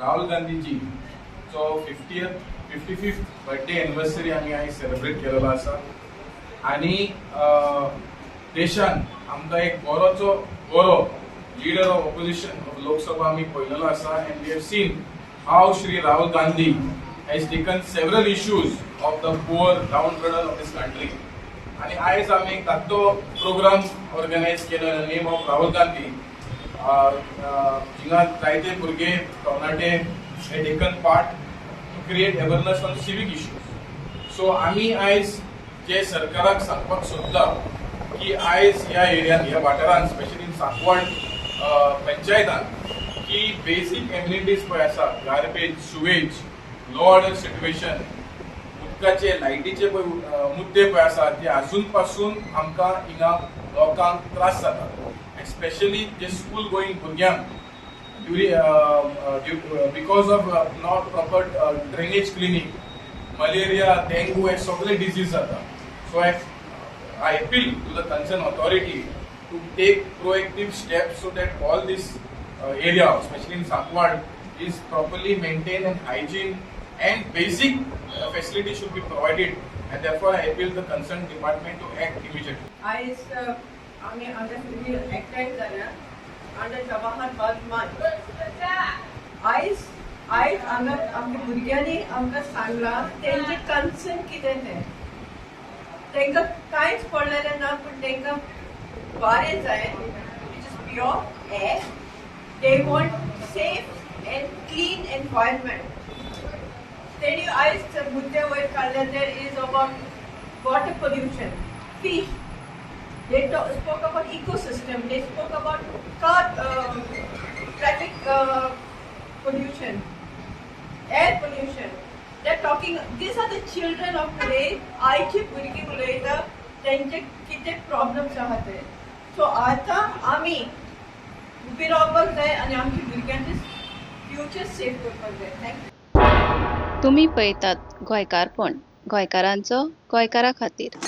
राहुल गांधीजी जो 55th birthday anniversary आम्ही आज सेलिब्रेट केलेलो आसा आणि देशान आमकां एक बरो leader of opposition of Lok Sabha आम्ही पळयलेलो आसा and we have seen how Shri Rahul Gandhi has taken several issues of the poor downtrodden of this country. आणि आज आम्ही एक धाकटो प्रोग्राम ऑर्गनायज केलो in the name of Rahul Gandhi. हिंगा जायते भुरगे तरणाटे हे taken part to create awareness on civic issues. So आम्ही आज जे सरकाराक सांगपाक सोदता की आज ह्या एरियान ह्या वाठारान स्पेशली इन सांकवाळ पंचायतान की बेसिक एम्युनिटीज पळय आसा garbage sewage law order situation उदकाचे लायटीचे मुद्दे पळय आसा ते अजून पासून आमकां हिंगा लोकांक त्रास जाता. स्पेशली जे स्कूल गोईंग भुरग्यांक because of not proper drainage cleaning malaria dengue हे सगळे डिजीज जाता. So I appeal to the concern authority to take proactive steps so that all this area, especially in Sankwad, is properly maintained and hygiene and basic facilities should be provided, and therefore I appeal the concerned department to act immediately. आम्ही acted जाल्या under Jawahar बागमान आयज आमच्या भुरग्यांनी आमकां सांगलां तेंचे concern कितें तें तांकां कांयच पडलेलें ना पूण तांकां वारें जाय which is pure air. They want safe and clean environment. Then you asked Mudde Kalle, there is about water pollution, fish. They spoke about ecosystem. They spoke about traffic pollution, air pollution. They're talking. These are the children of today. आयची भुरगीं उलयता तेंचे कितें problems आहा ते. सो आतां आमी उबी रावपाक जाय आनी आमच्या भुरग्यांचे फ्युचर सेफ करपाक जाय. थँक्यू. तुम्ही पळयतात गोंयकारपण, गोंयकारांचो गोंयकारा खातीर.